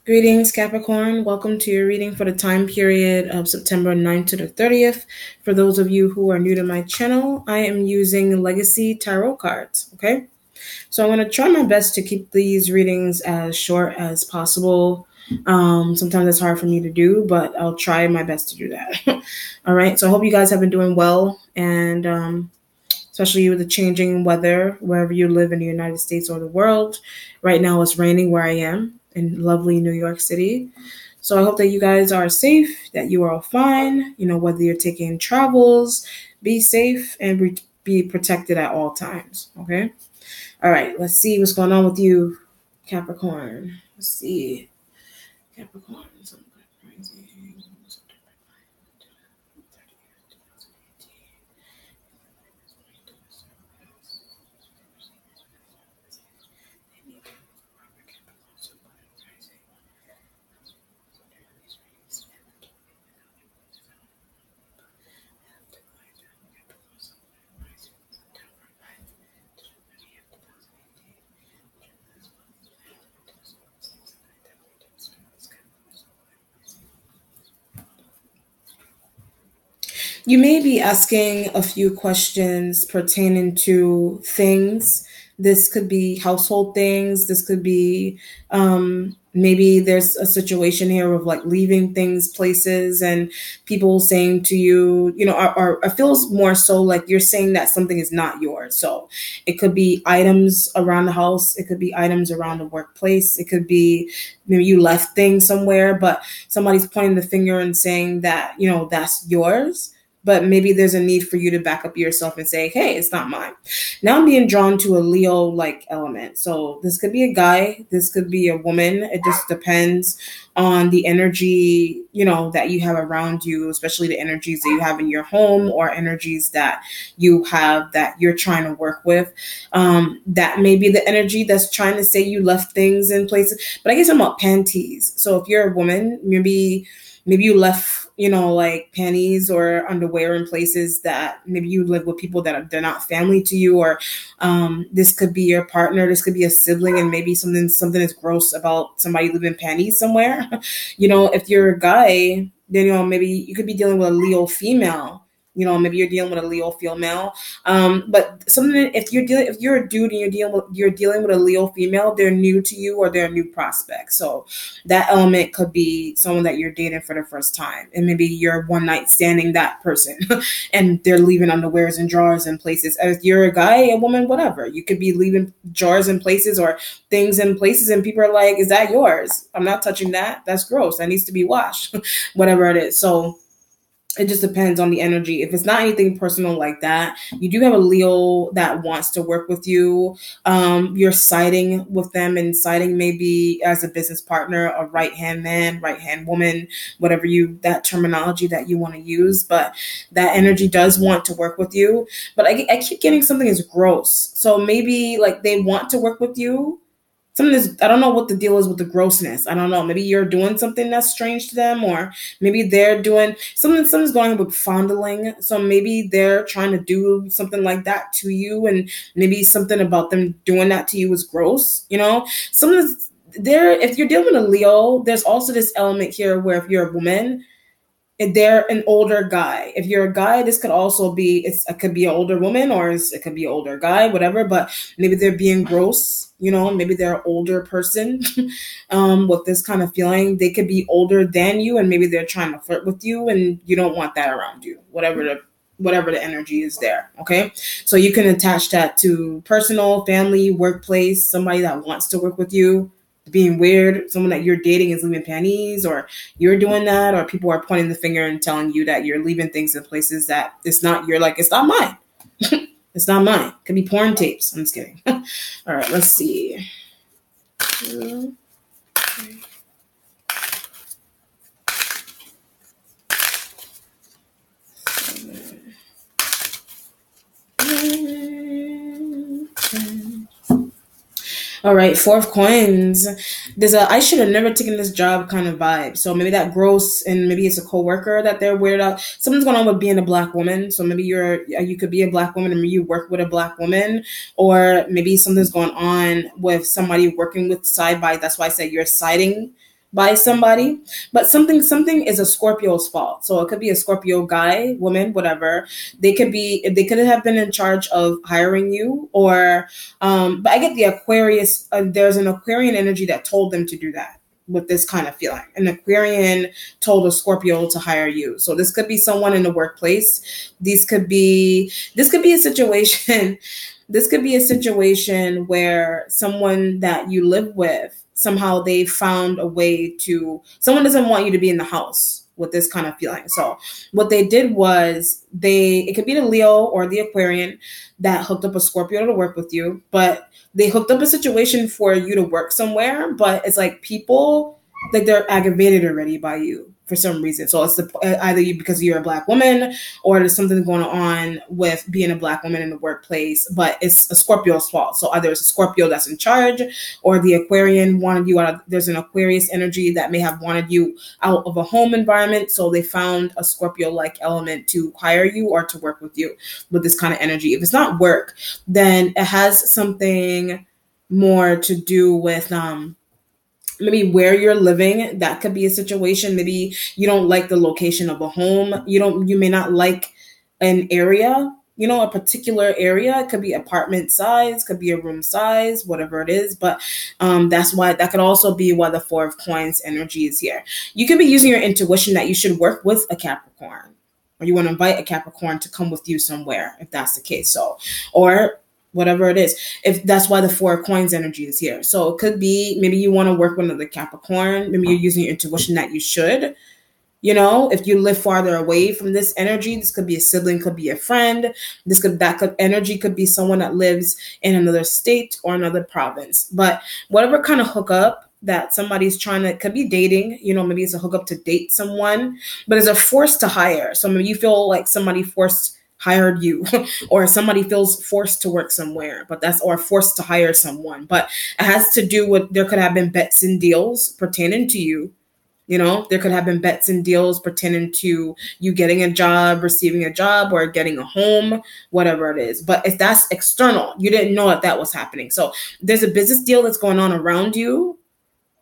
Greetings, Capricorn. Welcome to your reading for the time period of September 9th to the 30th. For those of you who are new to my channel, I am using Legacy Tarot cards, okay? So I'm going to try my best to keep these readings as short as possible. Sometimes it's hard for me to do, but I'll try my best to do that. All right, so I hope you guys have been doing well, and especially with the changing weather wherever you live in the United States or the world. Right now it's raining where I am in lovely New York City. So I hope that you guys are safe, that you are all fine. You know, whether you're taking travels, be safe and be protected at all times. Okay. All right. Let's see what's going on with you, Capricorn. Let's see. Capricorn. You may be asking a few questions pertaining to things. This could be household things. This could be maybe there's a situation here of like leaving things, places, and people saying to you, you know, or it feels more so like you're saying that something is not yours. So it could be items around the house. It could be items around the workplace. It could be maybe you left things somewhere, but somebody's pointing the finger and saying that, you know, that's yours. But maybe there's a need for you to back up yourself and say, hey, it's not mine. Now I'm being drawn to a Leo-like element. So this could be a guy. This could be a woman. It just depends on the energy, you know, that you have around you, especially the energies that you have in your home or energies that you have that you're trying to work with. That may be the energy that's trying to say you left things in places. But I guess I'm about panties. So if you're a woman, maybe you left, you know, like panties or underwear in places that maybe you live with people that they're not family to you, or this could be your partner, this could be a sibling, and maybe something is gross about somebody leaving panties somewhere. You know, if you're a guy, then, you know, maybe you could be dealing with a Leo female. You know, maybe you're dealing with a Leo female. But something, if you're a dude and you're dealing with a Leo female, they're new to you or they're a new prospect. So that element could be someone that you're dating for the first time, and maybe you're one night standing that person, and they're leaving underwears and drawers in places. If you're a guy, a woman, whatever, you could be leaving jars in places or things in places, and people are like, "Is that yours? I'm not touching that. That's gross. That needs to be washed." Whatever it is. So it just depends on the energy. If it's not anything personal like that, you do have a Leo that wants to work with you. You're siding with them, and siding maybe as a business partner, a right-hand man, right-hand woman, whatever that terminology that you want to use. But that energy does want to work with you. But I keep getting something is gross. So maybe like they want to work with you. Something is, I don't know what the deal is with the grossness. I don't know. Maybe you're doing something that's strange to them, or maybe they're doing something's going on with fondling. So maybe they're trying to do something like that to you, and maybe something about them doing that to you is gross. You know, something's there. If you're dealing with a Leo, there's also this element here where if you're a woman, if they're an older guy. If you're a guy, this could also be, it could be an older woman, or it could be an older guy, whatever, but maybe they're being gross, you know, maybe they're an older person with this kind of feeling. They could be older than you, and maybe they're trying to flirt with you, and you don't want that around you, whatever the energy is there. Okay. So you can attach that to personal, family, workplace, somebody that wants to work with you, being weird, someone that you're dating is leaving panties, or you're doing that, or people are pointing the finger and telling you that you're leaving things in places that it's not, you're like, it's not mine. It's not mine. It could be porn tapes. I'm just kidding. All right, let's see. All right, 4 of coins. There's a I should have never taken this job kind of vibe. So maybe that gross, and maybe it's a coworker that they're weirded out. Something's going on with being a black woman. So maybe you could be a black woman and maybe you work with a black woman, or maybe something's going on with somebody working with side by. That's why I said you're siding by somebody, but something is a Scorpio's fault. So it could be a Scorpio guy, woman, whatever. They could have been in charge of hiring you, or but I get the Aquarius. There's an Aquarian energy that told them to do that with this kind of feeling. An Aquarian told a Scorpio to hire you. So this could be someone in the workplace. This could be a situation. This could be a situation where someone that you live with, somehow they found a way to, someone doesn't want you to be in the house with this kind of feeling. So what they did was it could be the Leo or the Aquarian that hooked up a Scorpio to work with you, but they hooked up a situation for you to work somewhere, but it's like people, like they're aggravated already by you for some reason. So it's either because you're a Black woman, or there's something going on with being a Black woman in the workplace, but it's a Scorpio's fault. So either it's a Scorpio that's in charge, or the Aquarian wanted you out of, there's an Aquarius energy that may have wanted you out of a home environment. So they found a Scorpio-like element to hire you or to work with you with this kind of energy. If it's not work, then it has something more to do with, maybe where you're living. That could be a situation. Maybe you don't like the location of a home. You may not like an area, a particular area. It could be apartment size, could be a room size, whatever it is. But that could also be why the Four of Coins energy is here. You could be using your intuition that you should work with a Capricorn, or you want to invite a Capricorn to come with you somewhere, if that's the case. So, or whatever it is, if that's why the Four of Coins energy is here. So it could be, maybe you want to work with another Capricorn. Maybe you're using your intuition that you should. If you live farther away from this energy, this could be a sibling, could be a friend. Energy could be someone that lives in another state or another province. But whatever kind of hookup that somebody's could be dating, maybe it's a hookup to date someone, but it's a force to hire. So maybe you feel like somebody hired you, or somebody feels forced to work somewhere, or forced to hire someone. But it has to do with, there could have been bets and deals pertaining to you. There could have been bets and deals pertaining to you getting a job, receiving a job, or getting a home, whatever it is. But if that's external, you didn't know that was happening. So there's a business deal that's going on around you,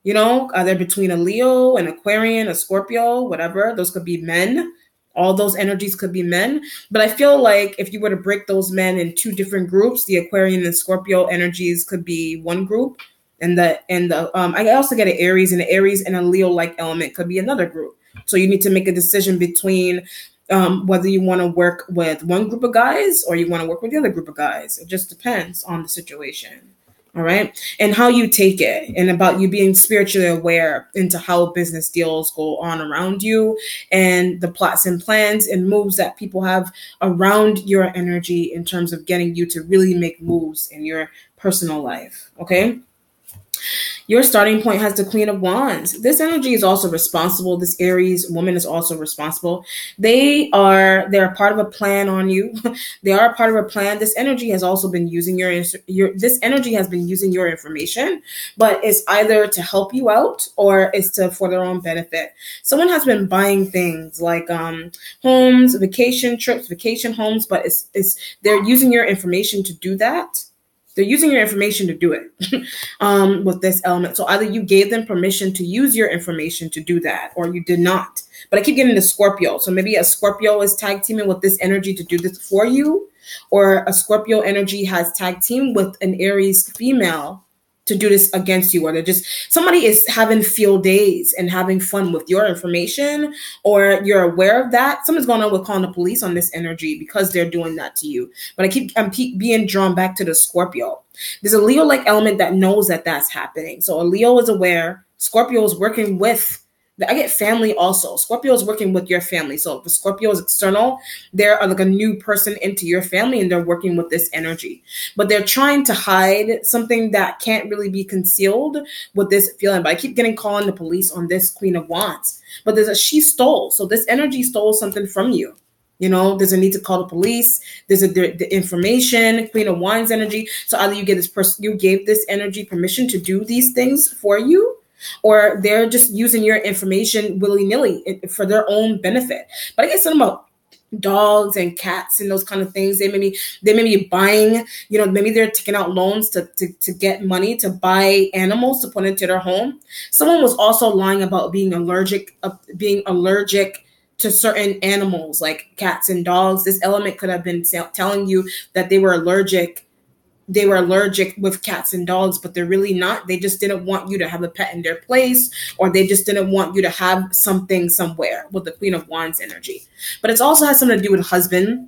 either between a Leo, an Aquarian, a Scorpio, whatever. Those could be men. All those energies could be men. But I feel like if you were to break those men in two different groups, the Aquarian and Scorpio energies could be one group. And I also get an Aries, and the Aries and a Leo-like element could be another group. So you need to make a decision between whether you want to work with one group of guys or you want to work with the other group of guys. It just depends on the situation. All right. And how you take it, and about you being spiritually aware into how business deals go on around you, and the plots and plans and moves that people have around your energy in terms of getting you to really make moves in your personal life. Okay. Your starting point has the Queen of Wands. This energy is also responsible. This Aries woman is also responsible. They're part of a plan on you. They are a part of a plan. This energy has also been using this energy has been using your information, but it's either to help you out or it's for their own benefit. Someone has been buying things like homes, vacation trips, vacation homes, but they're using your information to do that. They're using your information to do it with this element. So either you gave them permission to use your information to do that, or you did not. But I keep getting the Scorpio. So maybe a Scorpio is tag teaming with this energy to do this for you, or a Scorpio energy has tag teamed with an Aries female to do this against you, or somebody is having field days and having fun with your information, or you're aware of that. Something's going on with calling the police on this energy because they're doing that to you. But I'm being drawn back to the Scorpio. There's a Leo-like element that knows that that's happening. So a Leo is aware. Scorpio is working with. I get family also. Scorpio is working with your family. So if the Scorpio is external, they're like a new person into your family, and they're working with this energy. But they're trying to hide something that can't really be concealed with this feeling. But I keep getting calling the police on this Queen of Wands. But she stole. So this energy stole something from you. There's a need to call the police. There's the information, Queen of Wands energy. So either you gave this energy permission to do these things for you, or they're just using your information willy-nilly for their own benefit. But I get something about dogs and cats and those kind of things. They may be buying, maybe they're taking out loans to get money to buy animals to put into their home. Someone was also lying about being allergic to certain animals like cats and dogs. This element could have been telling you that they were allergic with cats and dogs, but they're really not. They just didn't want you to have a pet in their place, or they just didn't want you to have something somewhere with the Queen of Wands energy. But it also has something to do with husband.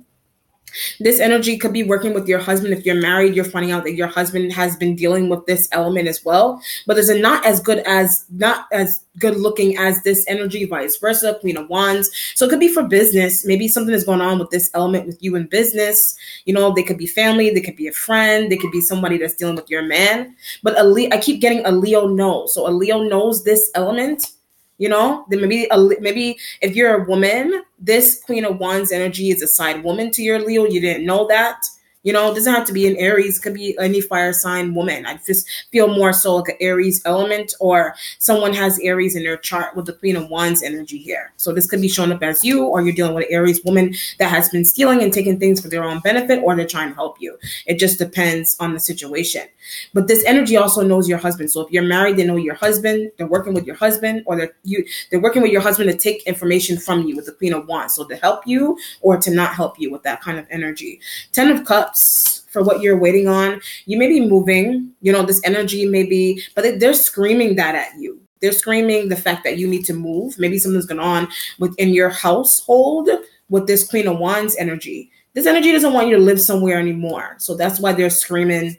This energy could be working with your husband. If you're married, you're finding out that your husband has been dealing with this element as well. But is it not as good looking as this energy, vice versa, Queen of Wands. So it could be for business. Maybe something is going on with this element with you in business. They could be family, they could be a friend, they could be somebody that's dealing with your man. But I keep getting a Leo knows. So a Leo knows this element. Then maybe if you're a woman, this Queen of Wands energy is a side woman to your Leo. You didn't know that. It doesn't have to be an Aries. It could be any fire sign woman. I just feel more so like an Aries element, or someone has Aries in their chart with the Queen of Wands energy here. So this could be showing up as you, or you're dealing with an Aries woman that has been stealing and taking things for their own benefit, or they're trying to help you. It just depends on the situation. But this energy also knows your husband. So if you're married, they know your husband. They're working with your husband, or they're working with your husband to take information from you with the Queen of Wands. So to help you or to not help you with that kind of energy. 10 of Cups. For what you're waiting on, you may be moving, this energy may be, but they're screaming that at you. They're screaming the fact that you need to move. Maybe something's going on within your household with this Queen of Wands energy. This energy doesn't want you to live somewhere anymore. So that's why they're screaming,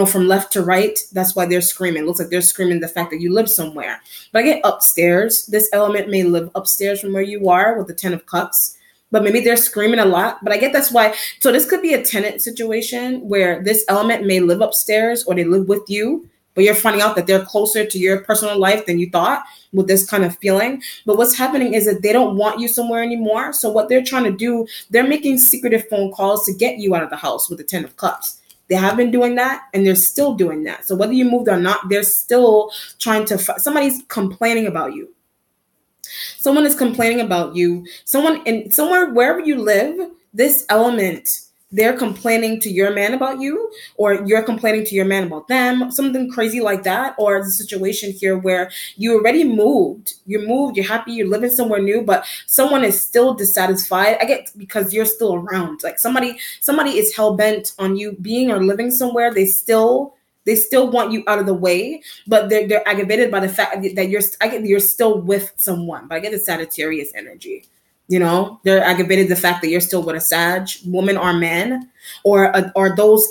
from left to right. That's why they're screaming. It looks like they're screaming the fact that you live somewhere. But I get upstairs. This element may live upstairs from where you are with the 10 of Cups. But maybe they're screaming a lot. But I get that's why. So this could be a tenant situation where this element may live upstairs or they live with you, but you're finding out that they're closer to your personal life than you thought with this kind of feeling. But what's happening is that they don't want you somewhere anymore. So what they're trying to do, they're making secretive phone calls to get you out of the house with the 10 of Cups. They have been doing that, and they're still doing that. So whether you moved or not, they're still trying to, somebody's complaining about you. Someone is complaining about you. Somewhere, wherever you live, this element, they're complaining to your man about you, or you're complaining to your man about them, something crazy like that. Or the situation here where you already moved, you're happy, you're living somewhere new, but someone is still dissatisfied. I get because you're still around. Like somebody is hell bent on you being or living somewhere. They still want you out of the way, but they're aggravated by the fact that you're still with someone. But I get the Sagittarius energy. They're aggravated the fact that you're still with a Sag woman or man, or those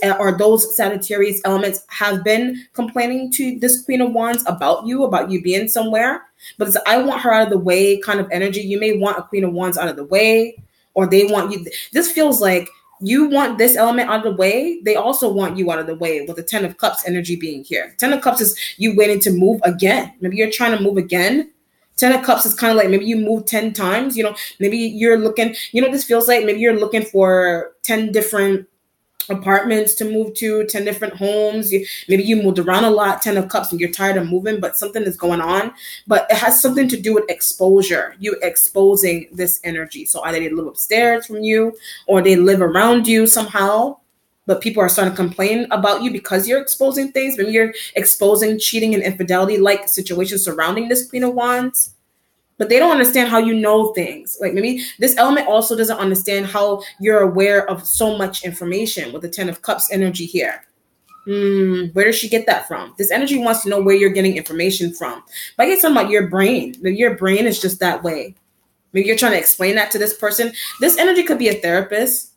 Sagittarius elements have been complaining to this Queen of Wands about you being somewhere. But it's I want her out of the way kind of energy. You may want a Queen of Wands out of the way, or they want you. This feels like you want this element out of the way. They also want you out of the way with the 10 of Cups energy being here. 10 of Cups is you waiting to move again. Maybe you're trying to move again. 10 of Cups is kind of like maybe you moved 10 times. Maybe you're looking, this feels like maybe you're looking for 10 different apartments to move to, 10 different homes. Maybe you moved around a lot, 10 of Cups, and you're tired of moving, but something is going on. But it has something to do with exposure, you exposing this energy. So either they live upstairs from you or they live around you somehow, but people are starting to complain about you because you're exposing things. Maybe you're exposing cheating and infidelity like situations surrounding this Queen of Wands. But they don't understand how you know things. Like maybe this element also doesn't understand how you're aware of so much information with the 10 of Cups energy here. Where does she get that from? This energy wants to know where you're getting information from. But I get something about your brain. Maybe your brain is just that way. Maybe you're trying to explain that to this person. This energy could be a therapist.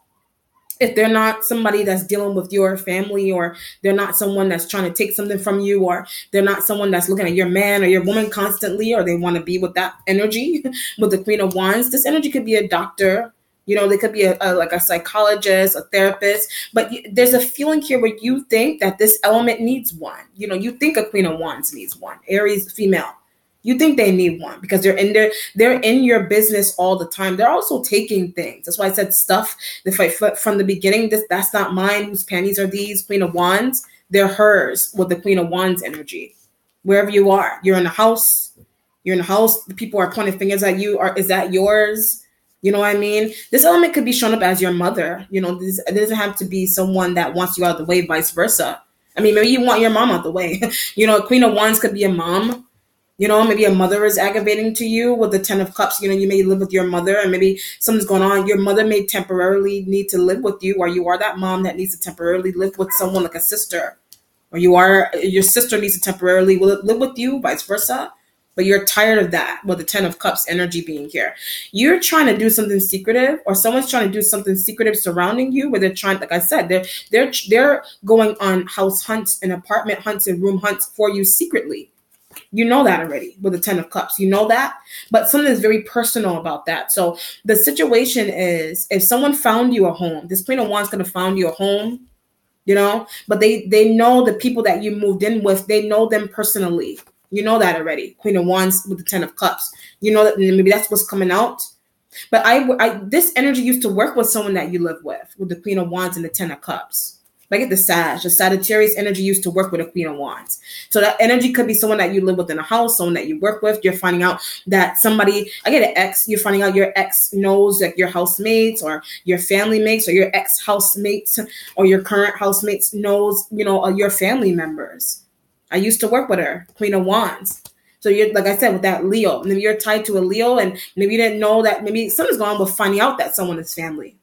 If they're not somebody that's dealing with your family, or they're not someone that's trying to take something from you, or they're not someone that's looking at your man or your woman constantly, or they want to be with that energy with the Queen of Wands. This energy could be a doctor. They could be like a psychologist, a therapist, but there's a feeling here where you think that this element needs one. You think a Queen of Wands needs one. Aries female. You think they need one because they're in your business all the time. They're also taking things. That's why I said stuff. From the beginning, that's not mine. Whose panties are these? Queen of Wands. They're hers with the Queen of Wands energy. Wherever you are, you're in the house. The people are pointing fingers at you. Is that yours? You know what I mean? This element could be shown up as your mother. It doesn't have to be someone that wants you out of the way, vice versa. I mean, maybe you want your mom out the way. Queen of Wands could be a mom. Maybe a mother is aggravating to you with the Ten of Cups. You may live with your mother and maybe something's going on. Your mother may temporarily need to live with you, or you are that mom that needs to temporarily live with someone like a sister, or your sister needs to temporarily live with you, vice versa. But you're tired of that with the Ten of Cups energy being here. You're trying to do something secretive, or someone's trying to do something secretive surrounding you, where they're trying, like I said, they're going on house hunts and apartment hunts and room hunts for you secretly. You know that already with the Ten of Cups. You know that, but something is very personal about that. So the situation is, if someone found you a home, this Queen of Wands could have found you a home, but they know the people that you moved in with. They know them personally. You know that already. Queen of Wands with the Ten of Cups. You know that maybe that's what's coming out. But this energy used to work with someone that you live with the Queen of Wands and the Ten of Cups. Like the Sagittarius energy used to work with a Queen of Wands. So that energy could be someone that you live with in a house, someone that you work with. You're finding out that I get an ex, you're finding out your ex knows like your housemates or your family mates, or your ex housemates or your current housemates knows, your family members. I used to work with her, Queen of Wands. So you're, like I said, with that Leo, maybe you're tied to a Leo and maybe you didn't know that maybe something's going on with finding out that someone is family.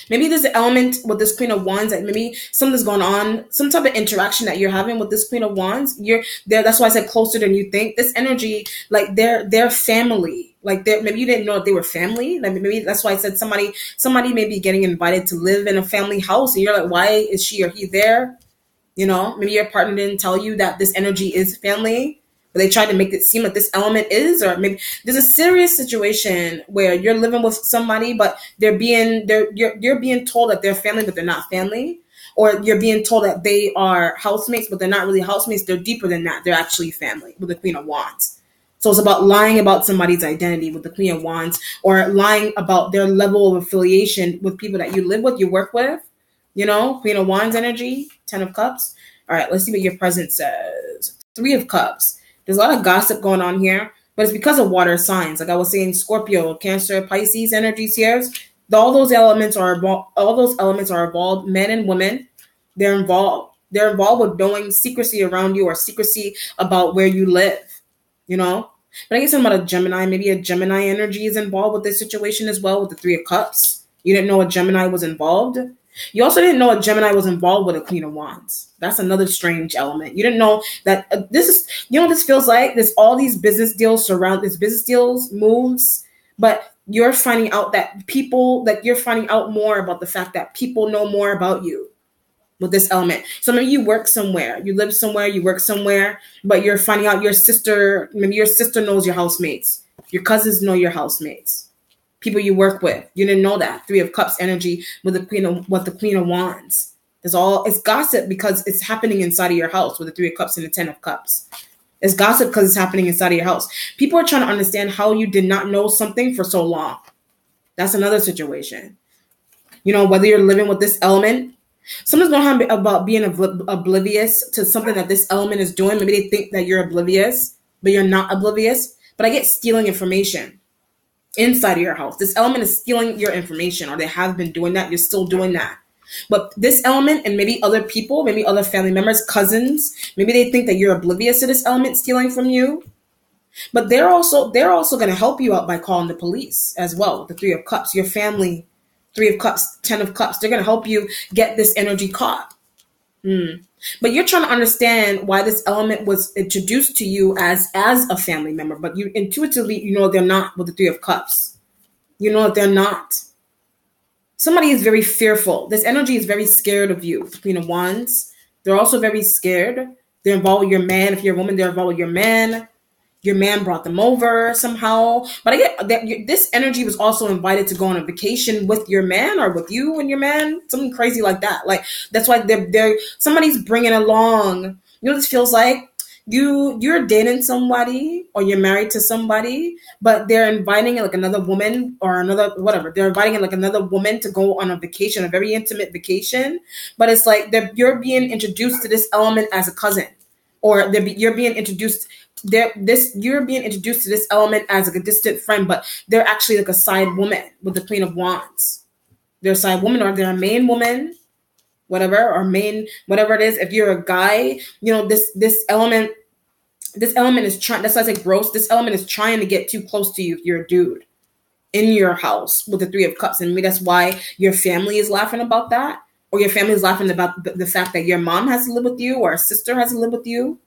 Maybe there's an element with this Queen of Wands that maybe something's going on, some type of interaction that you're having with this Queen of Wands. You're there. That's why I said closer than you think. This energy, like they're family. Like maybe you didn't know that they were family. Like maybe that's why I said somebody may be getting invited to live in a family house, and you're like, why is she or he there? Maybe your partner didn't tell you that this energy is family. But they tried to make it seem like this element is, or maybe there's a serious situation where you're living with somebody, but you're being told that they're family, but they're not family, or you're being told that they are housemates, but they're not really housemates. They're deeper than that. They're actually family with the Queen of Wands. So it's about lying about somebody's identity with the Queen of Wands, or lying about their level of affiliation with people that you live with, you work with. Queen of Wands energy, Ten of Cups. All right, let's see what your present says. Three of Cups. There's a lot of gossip going on here, but it's because of water signs. Like I was saying, Scorpio, Cancer, Pisces energies here. All those elements are involved. Men and women, they're involved. They're involved with knowing secrecy around you, or secrecy about where you live. But I guess I'm about a Gemini. Maybe a Gemini energy is involved with this situation as well, with the Three of Cups. You didn't know a Gemini was involved. You also didn't know a Gemini was involved with a Queen of Wands. That's another strange element. You didn't know that this is, this feels like there's all these business deals moves, but you're finding out you're finding out more about the fact that people know more about you with this element. So maybe you work somewhere, you live somewhere, you work somewhere, but you're finding out maybe your sister knows your housemates. Your cousins know your housemates. People you work with. You didn't know that. Three of Cups energy with the Queen of Wands. It's gossip because it's happening inside of your house with the Three of Cups and the Ten of Cups. It's gossip because it's happening inside of your house. People are trying to understand how you did not know something for so long. That's another situation. Whether you're living with this element, someone's going to have about being oblivious to something that this element is doing. Maybe they think that you're oblivious, but you're not oblivious. But I get stealing information inside of your house. This element is stealing your information, or they have been doing that. You're still doing that. But this element and maybe other people, maybe other family members, cousins, maybe they think that you're oblivious to this element stealing from you. But they're also going to help you out by calling the police as well. The Three of Cups, your family, Three of Cups, Ten of Cups, they're going to help you get this energy caught. But you're trying to understand why this element was introduced to you as a family member, but you intuitively, they're not with the Three of Cups. They're not. Somebody is very fearful. This energy is very scared of you. Queen of Wands. They're also very scared. They're involved with your man. If you're a woman, they're involved with your man. Your man brought them over somehow. But I get that this energy was also invited to go on a vacation with your man, or with you and your man. Something crazy like that. Like, that's why somebody's bringing along. This feels like you're dating somebody, or you're married to somebody, but they're inviting like another woman or another whatever. They're inviting like another woman to go on a vacation, a very intimate vacation. But it's like you're being introduced to this element as a cousin. or you're being introduced you're being introduced to this element as like a distant friend, but they're actually like a side woman with the Queen of Wands. They're a side woman, or they're a main woman, whatever, or main, whatever it is. If you're a guy, this element is trying, that's why I say gross. This element is trying to get too close to you if you're a dude in your house with the Three of Cups. And maybe that's why your family is laughing about that, or your family is laughing about the fact that your mom has to live with you, or a sister has to live with you.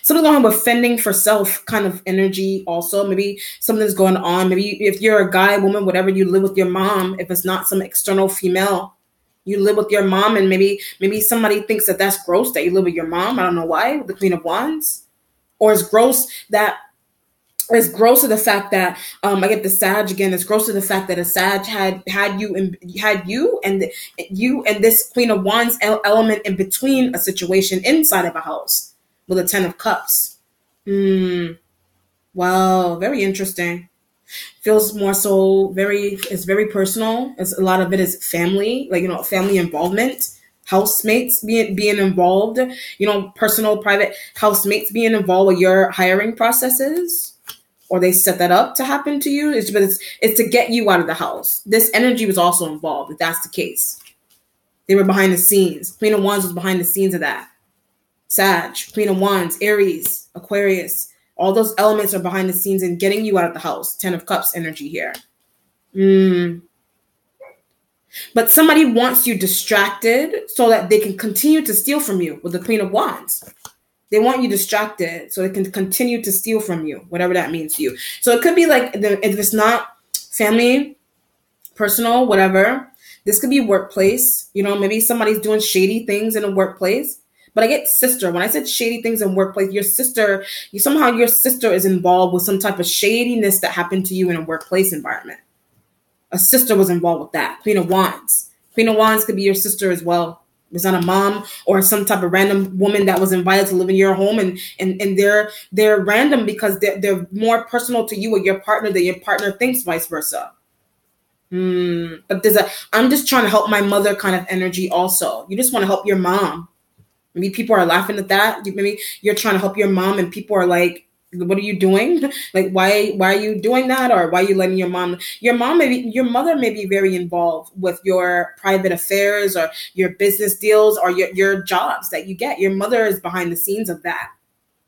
Something's going on with fending for self kind of energy also. Maybe something's going on. Maybe if you're a guy, woman, whatever, you live with your mom. If it's not some external female, you live with your mom, and maybe somebody thinks that that's gross that you live with your mom. I don't know why, the Queen of Wands. Or it's gross to the fact that I get the Sag again. It's gross to the fact that a Sag had you and this Queen of Wands element in between a situation inside of a house with a Ten of Cups. Wow, very interesting. Feels more so it's very personal. A lot of it is family, family involvement. Housemates being involved, personal, private housemates being involved with your hiring processes, or they set that up to happen to you. It's to get you out of the house. This energy was also involved, if that's the case. They were behind the scenes. Queen of Wands was behind the scenes of that. Sag, Queen of Wands, Aries, Aquarius, all those elements are behind the scenes in getting you out of the house. Ten of Cups energy here. But somebody wants you distracted so that they can continue to steal from you with the Queen of Wands. They want you distracted so they can continue to steal from you, whatever that means to you. So it could be like, if it's not family, personal, whatever, this could be workplace. Maybe somebody's doing shady things in a workplace. But I get sister. When I said shady things in workplace, your sister is involved with some type of shadiness that happened to you in a workplace environment. A sister was involved with that. Queen of Wands. Queen of Wands could be your sister as well. It's not a mom or some type of random woman that was invited to live in your home, and they're random because they're more personal to you or your partner than your partner thinks, vice versa. But I'm just trying to help my mother kind of energy also. You just want to help your mom. Maybe people are laughing at that. Maybe you're trying to help your mom and people are like, what are you doing? Like, why are you doing that? Or why are you letting your mother may be very involved with your private affairs or your business deals or your jobs that you get. Your mother is behind the scenes of that.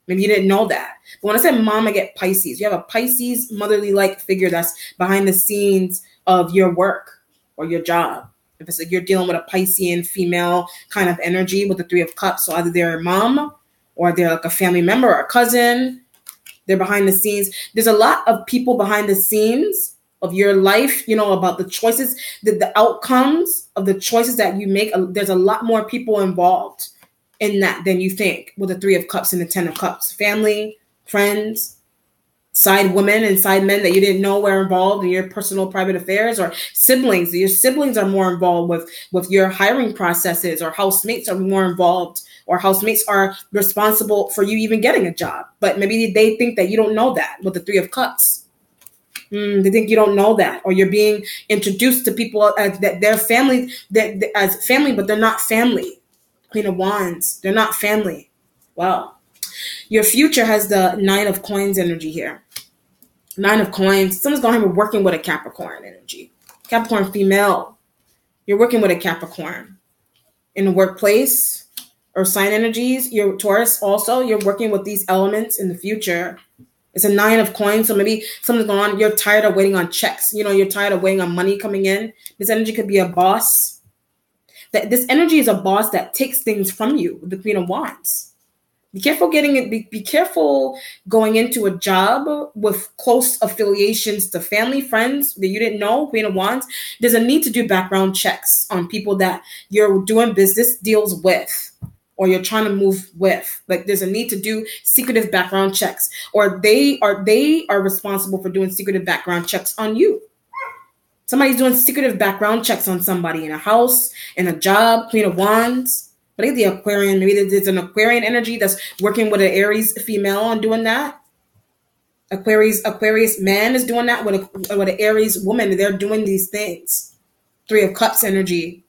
Maybe you didn't know that. But when I said mom, I get Pisces. You have a Pisces motherly-like figure that's behind the scenes of your work or your job. If it's like you're dealing with a Piscean female kind of energy with the Three of Cups, so either they're a mom or they're like a family member or a cousin. They're behind the scenes. There's a lot of people behind the scenes of your life, about the choices, the outcomes of the choices that you make. There's a lot more people involved in that than you think with the Three of Cups and the Ten of Cups. Family, friends, side women and side men that you didn't know were involved in your personal private affairs, or siblings. Your siblings are more involved with your hiring processes, or housemates are more involved, or housemates are responsible for you even getting a job. But maybe they think that you don't know that with the Three of Cups. They think you don't know that, or you're being introduced to people that they're family, as family, but they're not family. Queen of Wands, they're not family. Wow. Your future has the Nine of Coins energy here. Nine of Coins. Someone's going to be working with a Capricorn energy. Capricorn female. You're working with a Capricorn in the workplace or sign energies. You're Taurus also. You're working with these elements in the future. It's a Nine of Coins. So maybe something's going on. You're tired of waiting on checks. You're tired of waiting on money coming in. This energy could be a boss. This energy is a boss that takes things from you. The Queen of Wands. Be careful be careful going into a job with close affiliations to family, friends that you didn't know, Queen of Wands. There's a need to do background checks on people that you're doing business deals with or you're trying to move with. Like there's a need to do secretive background checks, or they are responsible for doing secretive background checks on you. Somebody's doing secretive background checks on somebody in a house, in a job, Queen of Wands. But I think the Aquarian, maybe there's an Aquarian energy that's working with an Aries female on doing that. Aquarius man is doing that with an Aries woman. They're doing these things. Three of Cups energy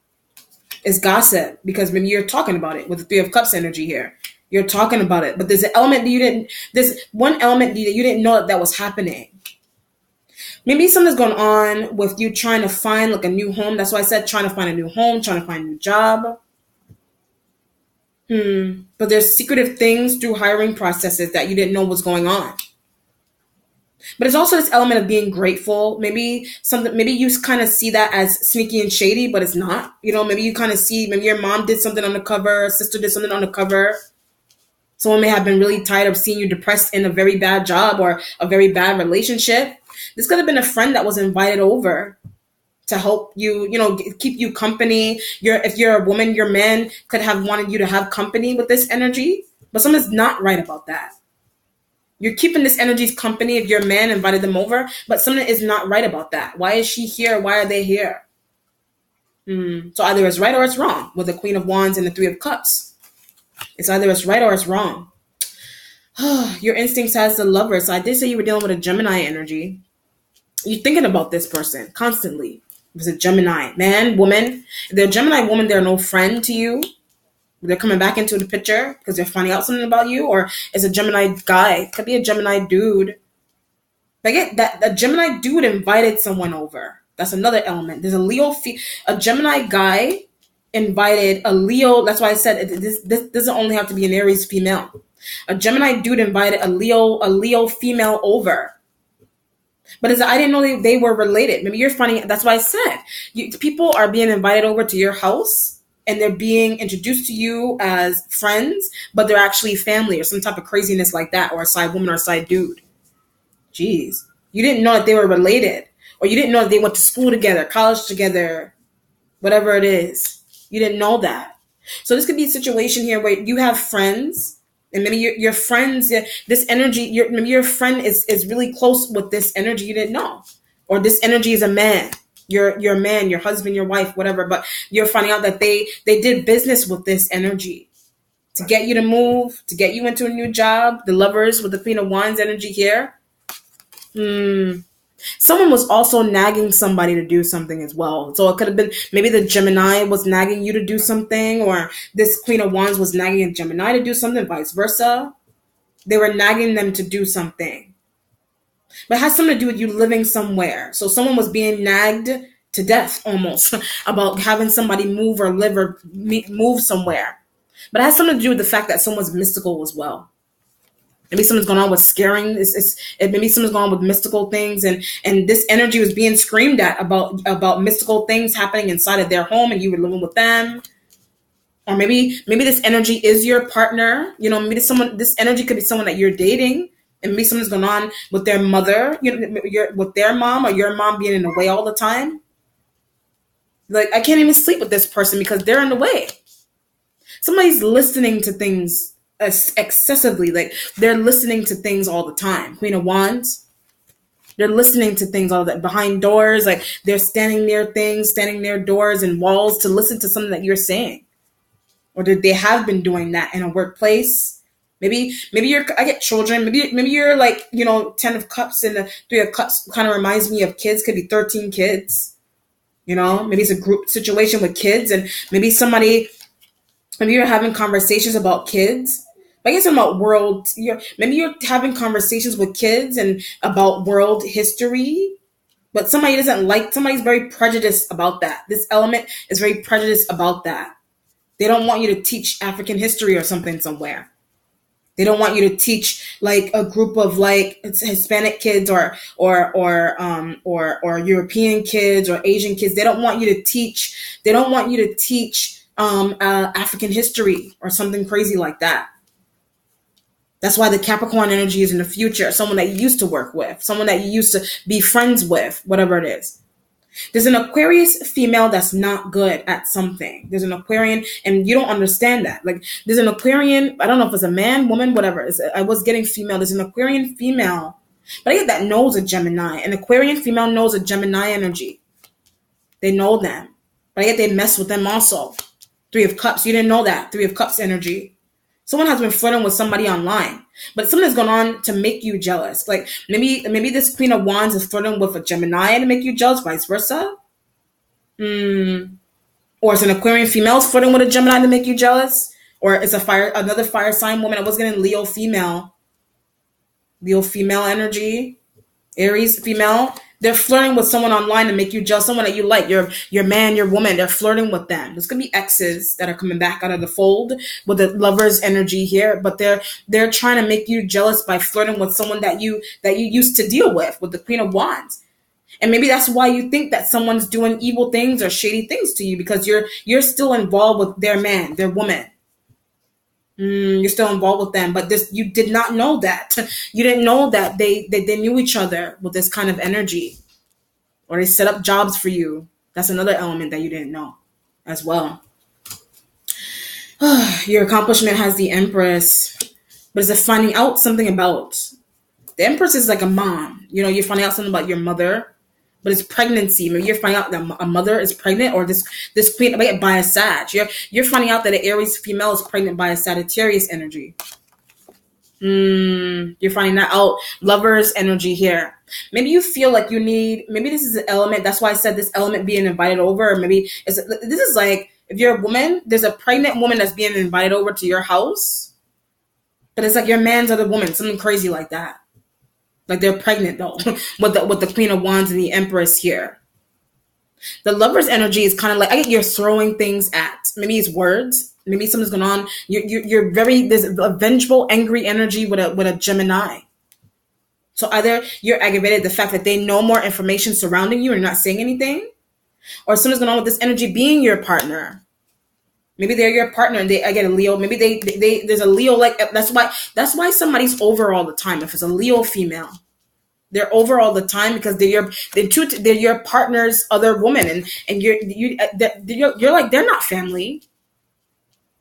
is gossip because maybe you're talking about it with the Three of Cups energy here. You're talking about it, but there's an element that you didn't. There's one element that you didn't know that was happening. Maybe something's going on with you trying to find like a new home. That's why I said trying to find a new home, trying to find a new job. But there's secretive things through hiring processes that you didn't know was going on. But it's also this element of being grateful. Maybe you kind of see that as sneaky and shady, but it's not. Maybe you kind of see, maybe your mom did something undercover, sister did something undercover. Someone may have been really tired of seeing you depressed in a very bad job or a very bad relationship. This could have been a friend that was invited over to help you, keep you company. If you're a woman, your man could have wanted you to have company with this energy, but something's not right about that. You're keeping this energy's company if your man invited them over, but something is not right about that. Why is she here? Why are they here? So either it's right or it's wrong with the Queen of Wands and the Three of Cups. It's either it's right or it's wrong. Your instincts has the Lover. So I did say you were dealing with a Gemini energy. You're thinking about this person constantly. It was a Gemini. Man, woman. If they're a Gemini woman, they're no friend to you. They're coming back into the picture because they're finding out something about you. Or it's a Gemini guy. It could be a Gemini dude. I get that a Gemini dude invited someone over. That's another element. There's a Gemini guy invited a Leo. That's why I said this doesn't only have to be an Aries female. A Gemini dude invited a Leo female over. But I didn't know they were related. Maybe you're finding, that's why I said, people are being invited over to your house and they're being introduced to you as friends, but they're actually family or some type of craziness like that, or a side woman or a side dude. Jeez. You didn't know that they were related, or you didn't know that they went to school together, college together, whatever it is. You didn't know that. So this could be a situation here where you have friends. And maybe your friends, this energy, maybe your friend is really close with this energy you didn't know. Or this energy is a man, your man, your husband, your wife, whatever. But you're finding out that they did business with this energy to get you to move, to get you into a new job. The Lovers with the Queen of Wands energy here. Someone was also nagging somebody to do something as well. So it could have been maybe the Gemini was nagging you to do something, or this Queen of Wands was nagging a Gemini to do something, vice versa. They were nagging them to do something. But it has something to do with you living somewhere. So someone was being nagged to death almost about having somebody move or live or move somewhere. But it has something to do with the fact that someone's mystical as well. Maybe something's going on with scaring. Maybe something's going on with mystical things, and this energy was being screamed at about mystical things happening inside of their home, and you were living with them. Or maybe this energy is your partner. Maybe this energy could be someone that you're dating, and maybe something's going on with their mother. With their mom, or your mom being in the way all the time. Like, I can't even sleep with this person because they're in the way. Somebody's listening to things excessively. Like, they're listening to things all the time. Queen of Wands, they're listening to things all that behind doors. Like, they're standing near things, standing near doors and walls to listen to something that you're saying. Or they have been doing that in a workplace. Maybe I get children. Maybe you're like, 10 of Cups and the 3 of Cups kind of reminds me of kids. Could be 13 kids. Maybe it's a group situation with kids, and maybe you're having conversations about kids. But I guess about world. Maybe you're having conversations with kids and about world history. But somebody's very prejudiced about that. This element is very prejudiced about that. They don't want you to teach African history or something somewhere. They don't want you to teach like a group of like Hispanic kids or European kids or Asian kids. They don't want you to teach. They don't want you to teach African history or something crazy like that. That's why the Capricorn energy is in the future. Someone that you used to work with, someone that you used to be friends with, whatever it is. There's an Aquarius female that's not good at something. There's an Aquarian, and you don't understand that. Like, there's an Aquarian, I don't know if it's a man, woman, whatever. I was getting female. There's an Aquarian female, but I get that knows a Gemini. An Aquarian female knows a Gemini energy. They know them, but I get they mess with them also. 3 of Cups, you didn't know that. 3 of Cups energy. Someone has been flirting with somebody online, but something's going on to make you jealous. Like maybe this Queen of Wands is flirting with a Gemini to make you jealous, vice versa. Or it's an Aquarian female flirting with a Gemini to make you jealous. or it's another fire sign woman. I was getting Leo female energy, Aries female. They're flirting with someone online to make you jealous, someone that you like, your man, your woman. They're flirting with them. This could be exes that are coming back out of the fold with the lover's energy here, but they're trying to make you jealous by flirting with someone that you used to deal with the Queen of Wands. And maybe that's why you think that someone's doing evil things or shady things to you, because you're still involved with their man, their woman. You're still involved with them, but you did not know that. You didn't know that they knew each other with this kind of energy, or they set up jobs for you. That's another element that you didn't know as well. Your accomplishment has the Empress, but is it finding out something about the Empress? Is like a mom. You're finding out something about your mother, but it's pregnancy. Maybe you're finding out that a mother is pregnant, or this queen by a Sag. You're finding out that an Aries female is pregnant by a Sagittarius energy. You're finding that out. Lover's energy here. Maybe you feel like maybe this is an element. That's why I said this element being invited over. Or maybe this is like, if you're a woman, there's a pregnant woman that's being invited over to your house, but it's like your man's other woman, something crazy like that. Like they're pregnant though, with the Queen of Wands and the Empress here. The Lover's energy is kind of like, I get you're throwing things at. Maybe it's words. Maybe something's going on. There's a vengeful, angry energy with a Gemini. So either you're aggravated the fact that they know more information surrounding you and you're not saying anything, or something's going on with this energy being your partner. Maybe they're your partner and I get a Leo. Maybe there's a Leo, like that's why somebody's over all the time. If it's a Leo female, they're over all the time because they're your partner's other woman, and you're like, they're not family.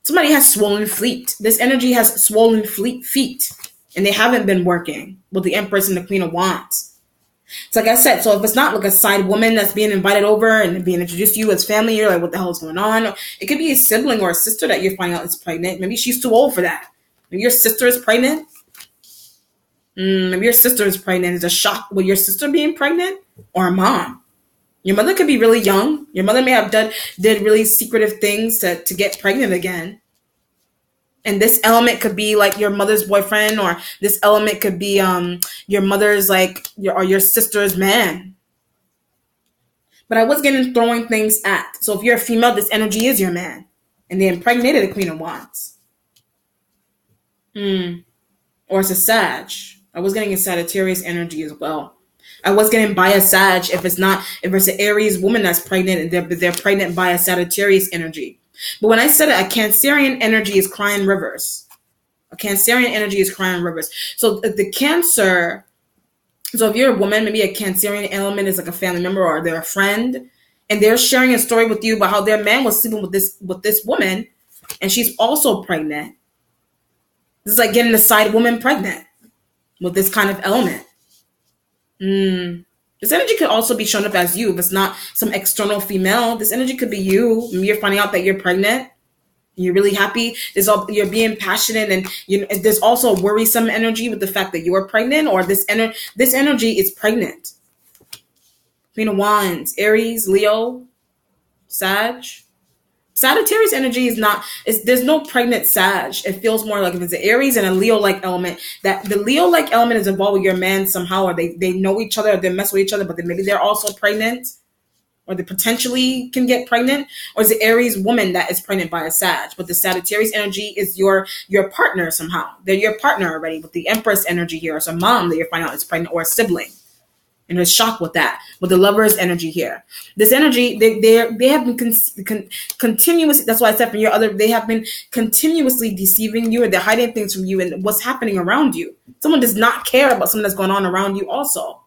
Somebody has swollen feet. This energy has swollen feet, and they haven't been working with the Empress and the Queen of Wands. So like I said, so if it's not like a side woman that's being invited over and being introduced to you as family, you're like, what the hell is going on? It could be a sibling or a sister that you're finding out is pregnant. Maybe she's too old for that. Maybe your sister is pregnant. Maybe your sister is pregnant. It's a shock with your sister being pregnant, or a mom. Your mother could be really young. Your mother may have did really secretive things to get pregnant again. And this element could be like your mother's boyfriend, or this element could be your mother's your sister's man. But I was getting throwing things at. So if you're a female, this energy is your man, and they impregnated the Queen of Wands. Or it's a Sag. I was getting a Sagittarius energy as well. I was getting by a Sag if it's an Aries woman that's pregnant and they're pregnant by a Sagittarius energy. But when I said it, a Cancerian energy is crying rivers. A Cancerian energy is crying rivers. So the Cancer, so if you're a woman, maybe a Cancerian element is like a family member or they're a friend, and they're sharing a story with you about how their man was sleeping with this woman, and she's also pregnant. This is like getting a side woman pregnant with this kind of element. This energy could also be shown up as you. If it's not some external female, this energy could be you. Maybe you're finding out that you're pregnant. You're really happy. You're being passionate, and there's also worrisome energy with the fact that you're pregnant, or this energy is pregnant. Queen of Wands, Aries, Leo, Sag. Sagittarius energy there's no pregnant Sag. It feels more like if it's an Aries and a Leo-like element, that the Leo-like element is involved with your man somehow, or they know each other, or they mess with each other, but then maybe they're also pregnant, or they potentially can get pregnant, or is the Aries woman that is pregnant by a Sag. But the Sagittarius energy is your partner somehow. They're your partner already with the Empress energy here. It's a mom that you're finding out is pregnant, or a sibling. And there's shock with that, with the Lover's energy here. This energy, they have been continuously, that's why I said from your other, they have been continuously deceiving you, and they're hiding things from you and what's happening around you. Someone does not care about something that's going on around you also.